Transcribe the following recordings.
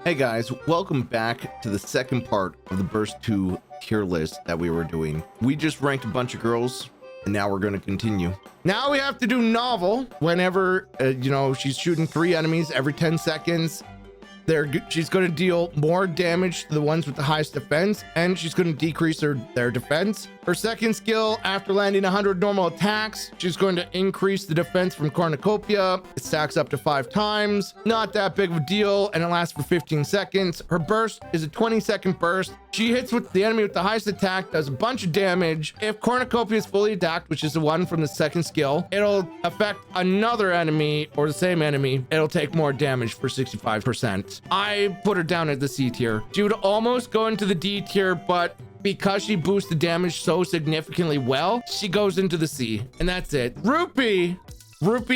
Hey guys, welcome back to the second part of the Burst 2 tier list that we were doing. We just ranked a bunch of girls and now we're going to continue. Now we have to do novel whenever, she's shooting 3 enemies every 10 seconds. She's going to deal more damage to the ones with the highest defense, and she's going to decrease their defense. Her second skill, after landing 100 normal attacks, she's going to increase the defense from cornucopia. It stacks up to 5 times. Not that big of a deal, and it lasts for 15 seconds. Her burst is a 20-second burst. She hits with the enemy with the highest attack, does a bunch of damage. If cornucopia is fully attacked, which is the one from the second skill, it'll affect another enemy or the same enemy. It'll take more damage for 65%. I put her down at the C tier. She would almost go into the D tier, but because she boosts the damage so significantly well, she goes into the C, and that's it. Rupee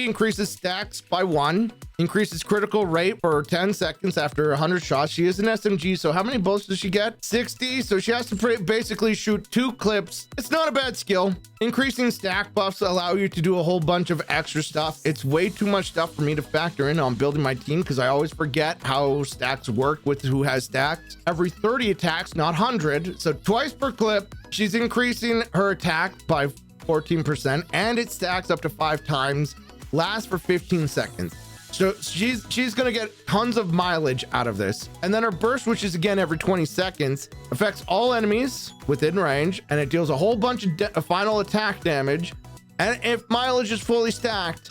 increases stacks by 1, increases critical rate for 10 seconds after 100 shots. She is an SMG, so how many bullets does she get? 60, so she has to basically shoot 2 clips. It's not a bad skill. Increasing stack buffs allow you to do a whole bunch of extra stuff. It's way too much stuff for me to factor in on building my team because I always forget how stacks work with who has stacks. Every 30 attacks, not 100, so twice per clip. She's increasing her attack by 14%, and it stacks up to 5 times, lasts for 15 seconds. So she's gonna get tons of mileage out of this. And then her burst, which is again every 20 seconds, affects all enemies within range, and it deals a whole bunch of final attack damage. And if mileage is fully stacked,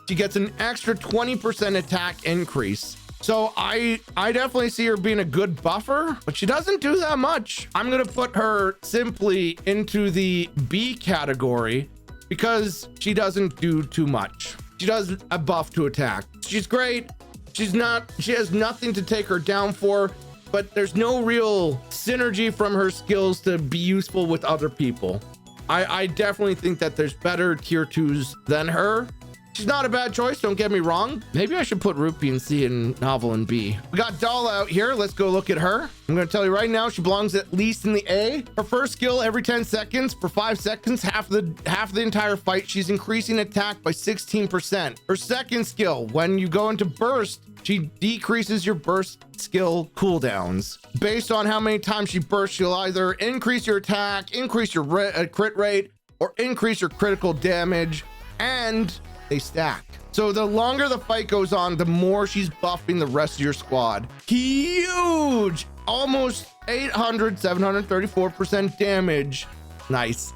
she gets an extra 20% attack increase. So I definitely see her being a good buffer, but she doesn't do that much. I'm gonna put her simply into the B category because she doesn't do too much. She does a buff to attack. She's great. She has nothing to take her down for, but there's no real synergy from her skills to be useful with other people. I definitely think that there's better tier 2s than her. She's not a bad choice, don't get me wrong. Maybe I should put Rupee in C and Novel in B. We got Doll out here. Let's go look at her. I'm going to tell you right now, she belongs at least in the A. Her first skill, every 10 seconds for 5 seconds, half the entire fight, she's increasing attack by 16%. Her second skill, when you go into burst, she decreases your burst skill cooldowns. Based on how many times she bursts, she'll either increase your attack, increase your crit rate, or increase your critical damage, and they stack. So the longer the fight goes on, the more she's buffing the rest of your squad. Huge! Almost 734% damage. Nice.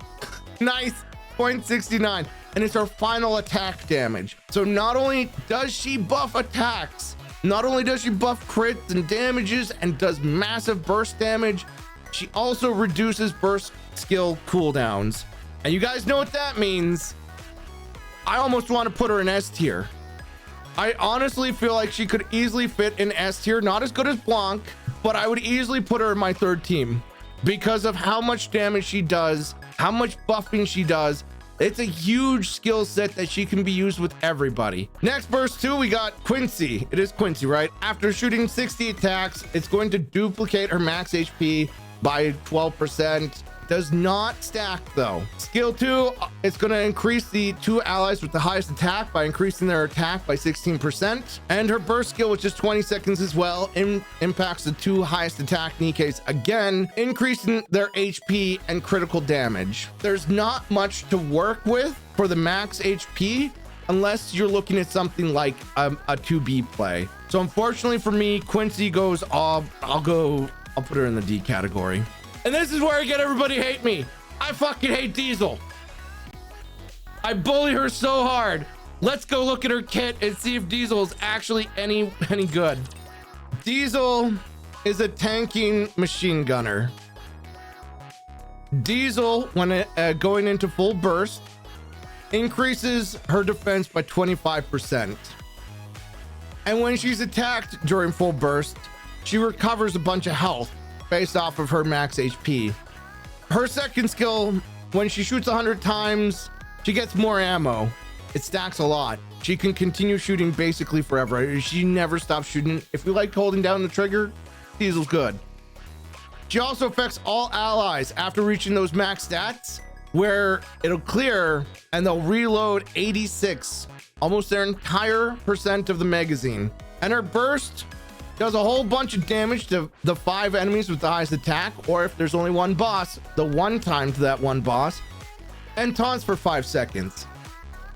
Nice. 0.69. And it's her final attack damage. So not only does she buff attacks, not only does she buff crits and damages and does massive burst damage, she also reduces burst skill cooldowns. And you guys know what that means. I almost want to put her in S tier. I honestly feel like she could easily fit in S tier. Not as good as Blanc, but I would easily put her in my 3rd team because of how much damage she does, how much buffing she does. It's a huge skill set that she can be used with everybody. Next burst 2, we got Quincy. It is Quincy, right? After shooting 60 attacks, it's going to duplicate her max HP by 12%. Does not stack though. Skill 2, it's going to increase the 2 allies with the highest attack by increasing their attack by 16%. And her burst skill, which is 20 seconds as well, impacts the 2 highest attack Nikkes again, increasing their HP and critical damage. There's not much to work with for the max HP unless you're looking at something like a 2B play. So unfortunately for me, Quincy goes off. I'll put her in the D category. And this is where I get everybody hate me. I fucking hate Diesel. I bully her so hard. Let's go look at her kit and see if Diesel is actually any good. Diesel is a tanking machine gunner. Diesel, when going into full burst, increases her defense by 25%. And when she's attacked during full burst, she recovers a bunch of health based off of her max HP. Her second skill, when she shoots 100 times, she gets more ammo. It stacks a lot. She can continue shooting basically forever. She never stops shooting. If you like holding down the trigger, Diesel's good. She also affects all allies after reaching those max stats, where it'll clear and they'll reload 86, almost their entire percent of the magazine. And her burst does a whole bunch of damage to the 5 enemies with the highest attack, or if there's only one boss, the 1 time to that one boss, and taunts for 5 seconds.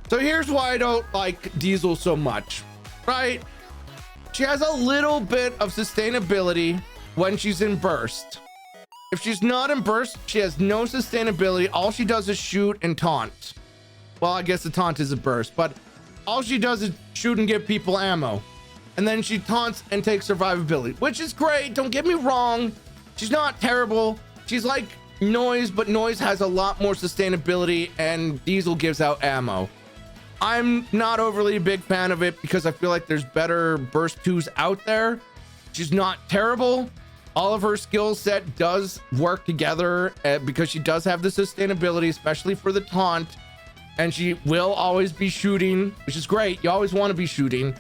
So here's why I don't like Diesel so much, right? She has a little bit of sustainability when she's in burst. If she's not in burst, she has no sustainability. All she does is shoot and taunt. Well, I guess the taunt is a burst, but all she does is shoot and give people ammo. And then she taunts and takes survivability, which is great. Don't get me wrong. She's not terrible. She's like Noise, but Noise has a lot more sustainability and Diesel gives out ammo. I'm not overly a big fan of it because I feel like there's better burst 2s out there. She's not terrible. All of her skill set does work together because she does have the sustainability, especially for the taunt. And she will always be shooting, which is great. You always want to be shooting.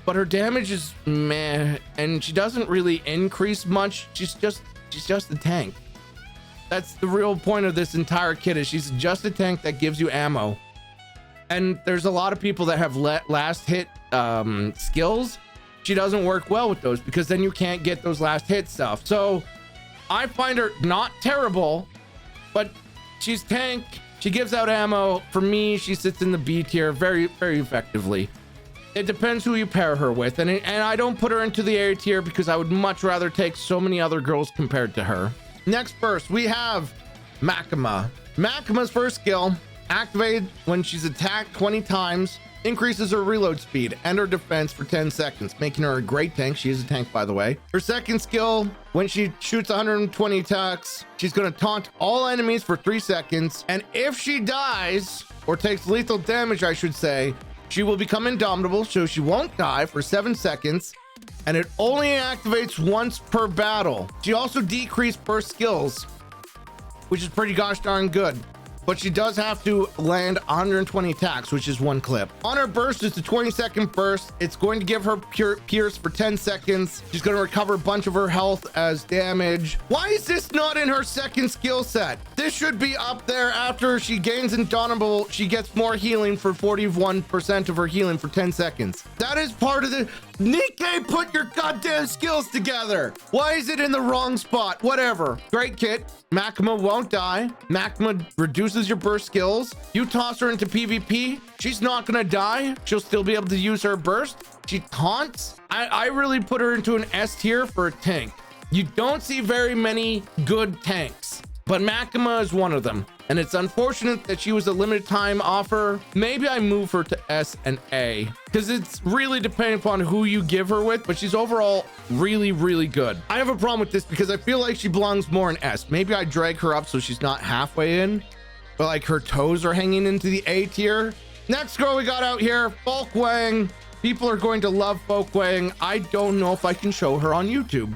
But her damage is meh. And she doesn't really increase much. She's just a tank. That's the real point of this entire kit, is she's just a tank that gives you ammo. And there's a lot of people that have last hit skills. She doesn't work well with those because then you can't get those last hit stuff. So I find her not terrible, but she's tank. She gives out ammo. For me, she sits in the B tier very, very effectively. It depends who you pair her with. And I don't put her into the A tier because I would much rather take so many other girls compared to her. Next burst, we have Makima. Makima's first skill, activated when she's attacked 20 times, increases her reload speed and her defense for 10 seconds, making her a great tank. She is a tank, by the way. Her second skill, when she shoots 120 attacks, she's going to taunt all enemies for 3 seconds. And if she dies, or takes lethal damage, I should say, she will become indomitable, so she won't die for 7 seconds. And it only activates once per battle. She also decreased burst skills, which is pretty gosh darn good. But she does have to land 120 attacks, which is 1 clip. On her burst, it's a 20-second burst. It's going to give her pierce for 10 seconds. She's going to recover a bunch of her health as damage. Why is this not in her second skill set? This should be up there. After she gains Indomitable, she gets more healing for 41% of her healing for 10 seconds. That is part of the... Nikke, put your goddamn skills together. Why is it in the wrong spot? Whatever. Great kit. Makima won't die. Makima reduces your burst skills. You toss her into PvP, she's not gonna die. She'll still be able to use her burst. She taunts. I really put her into an S tier for a tank. You don't see very many good tanks, but Makima is one of them. And it's unfortunate that she was a limited time offer. Maybe I move her to S and A because it's really depending upon who you give her with, but she's overall really, really good. I have a problem with this because I feel like she belongs more in S. Maybe I drag her up so she's not halfway in, but like her toes are hanging into the A tier. Next girl we got out here, Folkwang. People are going to love Folkwang. I don't know if I can show her on YouTube.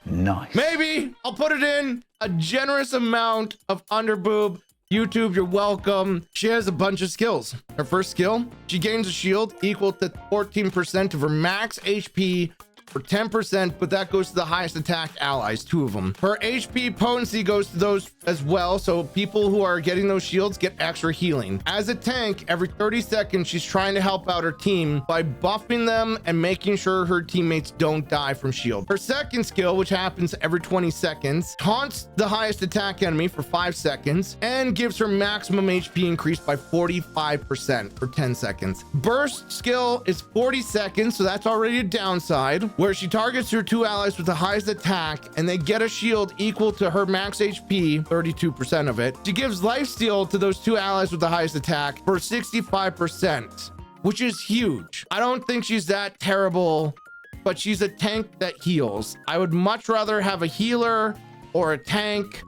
Nice. Maybe I'll put it in a generous amount of underboob. YouTube, you're welcome. She has a bunch of skills. Her first skill, she gains a shield equal to 14% of her max HP for 10%, but that goes to the highest attack allies, 2 of them. Her HP potency goes to those as well, so people who are getting those shields get extra healing. As a tank, every 30 seconds, she's trying to help out her team by buffing them and making sure her teammates don't die from shield. Her second skill, which happens every 20 seconds, taunts the highest attack enemy for 5 seconds and gives her maximum HP increased by 45% for 10 seconds. Burst skill is 40 seconds, so that's already a downside, where she targets her 2 allies with the highest attack and they get a shield equal to her max HP, 32% of it. She gives lifesteal to those 2 allies with the highest attack for 65%, which is huge. I don't think she's that terrible, but she's a tank that heals. I would much rather have a healer or a tank,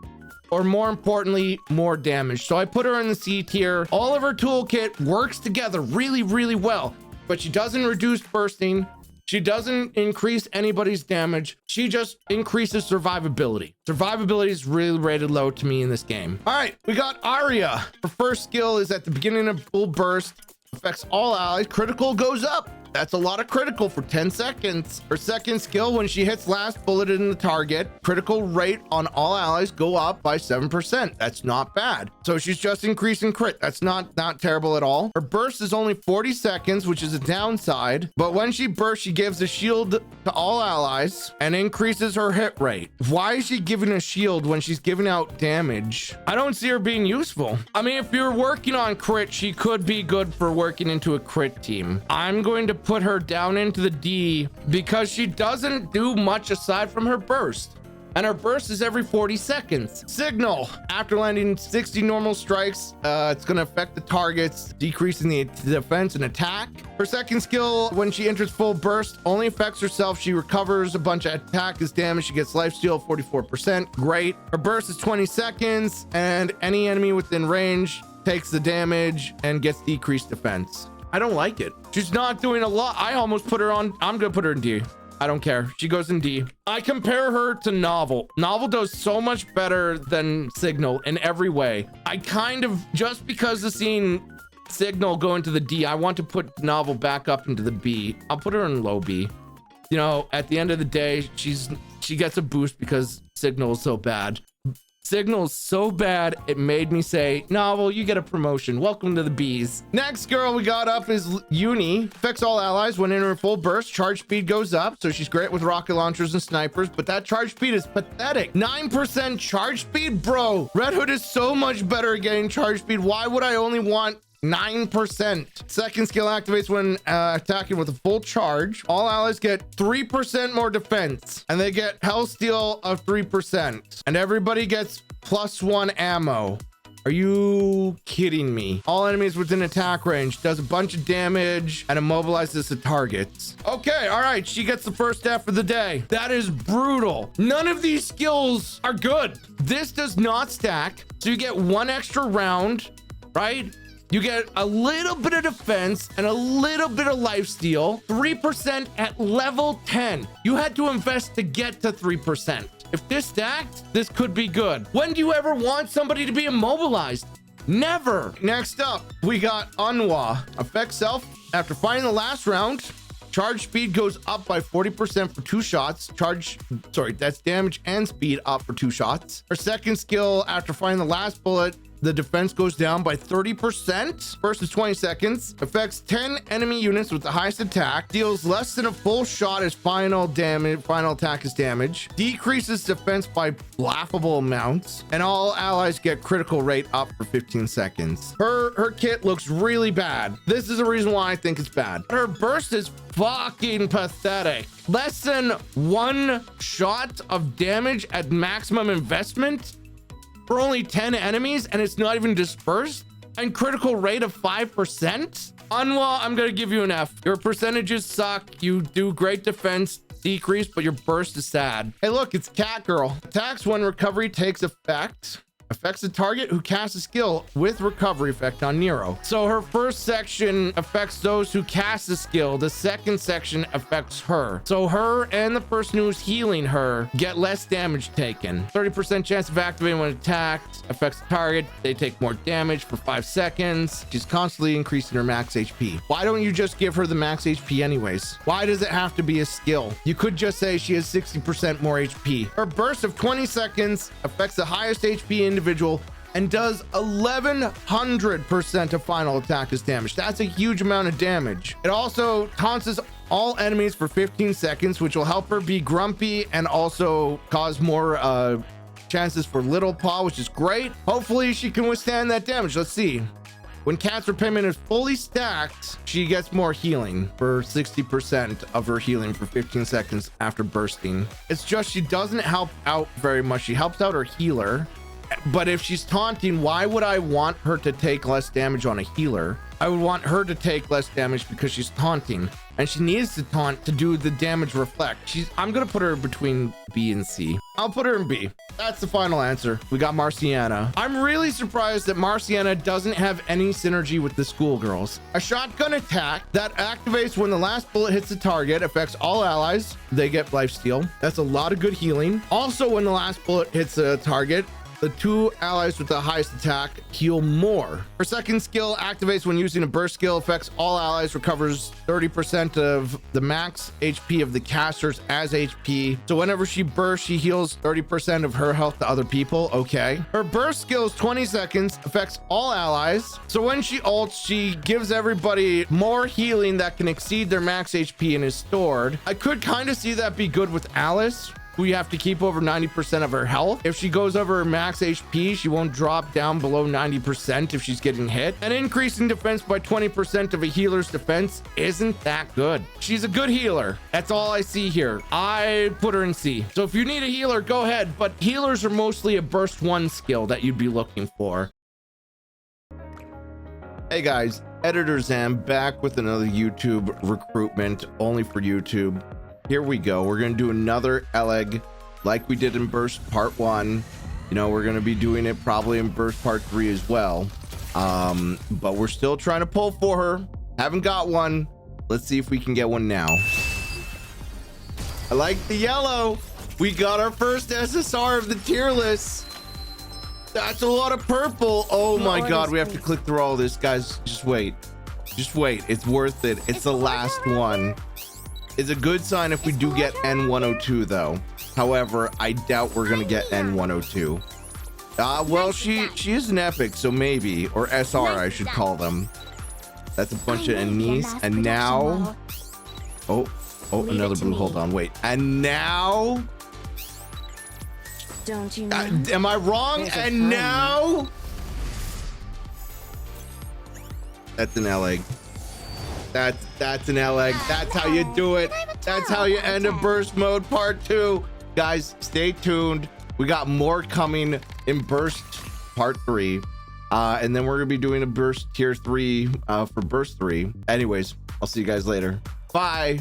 or more importantly, more damage. So I put her in the C tier. All of her toolkit works together really, really well, but she doesn't reduce bursting. She doesn't increase anybody's damage. She just increases survivability. Survivability is really rated low to me in this game. All right, we got Arya. Her first skill is at the beginning of full burst. Affects all allies. Critical goes up. That's a lot of critical for 10 seconds. Her second skill, when she hits last bullet in the target, critical rate on all allies go up by 7%. That's not bad. So she's just increasing crit. That's not terrible at all. Her burst is only 40 seconds, which is a downside. But when she bursts, she gives a shield to all allies and increases her hit rate. Why is she giving a shield when she's giving out damage? I don't see her being useful. I mean, if you're working on crit, she could be good for working into a crit team. I'm going to put her down into the D because she doesn't do much aside from her burst. And her burst is every 40 seconds. Signal. After landing 60 normal strikes, it's going to affect the targets, decreasing the defense and attack. Her second skill, when she enters full burst, only affects herself. She recovers a bunch of attack as damage. She gets lifesteal 44%. Great. Her burst is 20 seconds, and any enemy within range takes the damage and gets decreased defense. I don't like it. She's not doing a lot. I almost put her on. I'm going to put her in D. I don't care. She goes in D. I compare her to Novel. Novel does so much better than Signal in every way. I kind of, just because of seeing Signal go into the D, I want to put Novel back up into the B. I'll put her in low B. You know, at the end of the day, she gets a boost because Signal is so bad. Signal is so bad, it made me say, Novel, you get a promotion. Welcome to the B's. Next girl we got up is Uni. Affects all allies when in her full burst. Charge speed goes up, so she's great with rocket launchers and snipers, but that charge speed is pathetic. 9% charge speed? Bro, Red Hood is so much better at getting charge speed. Why would I only want 9%? Second skill activates when attacking with a full charge. All allies get 3% more defense, and they get health steal of 3%, and everybody gets +1 ammo. Are you kidding me? All enemies within attack range, does a bunch of damage and immobilizes the targets. Okay, all right, she gets the first F of the day. That is brutal. None of these skills are good. This does not stack, so you get 1 extra round, right? You get a little bit of defense and a little bit of lifesteal. 3% at level 10. You had to invest to get to 3%. If this stacked, this could be good. When do you ever want somebody to be immobilized? Never. Next up, we got Unwa. Affects self after fighting the last round. Charge speed goes up by 40% for 2 shots. That's damage and speed up for 2 shots. Her second skill, after fighting the last bullet, the defense goes down by 30%. First is 20 seconds. Affects 10 enemy units with the highest attack. Deals less than a full shot as final attack is damage. Decreases defense by laughable amounts. And all allies get critical rate up for 15 seconds. Her kit looks really bad. This is the reason why I think it's bad. Her burst is fucking pathetic. Less than 1 shot of damage at maximum investment for only 10 enemies, and it's not even dispersed, and critical rate of 5%. Unwa, I'm gonna give you an F. Your percentages suck. You do great defense decrease, but your burst is sad. Hey, look, it's Cat Girl. Attacks when recovery takes effect. Affects the target who casts a skill with recovery effect on Nero. So her first section affects those who cast the skill. The second section affects her. So her and the person who's healing her get less damage taken. 30% chance of activating when attacked. Affects the target. They take more damage for 5 seconds. She's constantly increasing her max HP. Why don't you just give her the max HP anyways? Why does it have to be a skill? You could just say she has 60% more HP. Her burst of 20 seconds affects the highest HP individual and does 1100% of final attack as damage. That's a huge amount of damage. It also taunts all enemies for 15 seconds, which will help her be grumpy and also cause more chances for Little Paw, which is great. Hopefully she can withstand that damage. Let's see. When Cat's repayment is fully stacked, she gets more healing for 60% of her healing for 15 seconds after bursting. It's just she doesn't help out very much. She helps out her healer. But if she's taunting, why would I want her to take less damage on a healer? I would want her to take less damage because she's taunting, and she needs to taunt to do the damage reflect. I'm gonna put her between B and C. I'll put her in B. That's the final answer. We got Marciana. I'm really surprised that Marciana doesn't have any synergy with the schoolgirls. A shotgun attack that activates when the last bullet hits the target, affects all allies. They get lifesteal. That's a lot of good healing. Also, when the last bullet hits a target, The 2 allies with the highest attack heal more. Her second skill activates when using a burst skill, affects all allies, recovers 30% of the max HP of the casters as HP. So whenever she bursts, she heals 30% of her health to other people. Okay. Her burst skill is 20 seconds, affects all allies. So when she ults, she gives everybody more healing that can exceed their max HP and is stored. I could kind of see that be good with Alice, who you have to keep over 90% of her health. If she goes over her max HP, she won't drop down below 90% if she's getting hit. And increasing defense by 20% of a healer's defense isn't that good. She's a good healer. That's all I see here. I put her in C. So if you need a healer, go ahead. But healers are mostly a burst 1 skill that you'd be looking for. Hey guys, Editor Zam back with another YouTube recruitment only for YouTube. Here we go. We're going to do another elegg like we did in burst part 1. You know, we're going to be doing it probably in burst part 3 as well. But we're still trying to pull for her. Haven't got one. Let's see if we can get one now. I like the yellow. We got our first SSR of the tier list. That's a lot of purple. Oh my God. We have to click through all this, guys. Just wait. Just wait. It's worth it. It's the last one. It's a good sign if we do get N102 though. However, I doubt we're gonna get N102. Well, she is an epic, so maybe, or SR I should call them. That's a bunch of Anise, and now, oh, another blue. Hold on, wait, and now, don't you know? Am I wrong? And now, that's an elegg. That's an elegg. That's how you do it. That's how you end a burst mode part 2. Guys, stay tuned. We got more coming in burst part 3. And then we're gonna be doing a burst tier 3 for burst 3. Anyways, I'll see you guys later. Bye.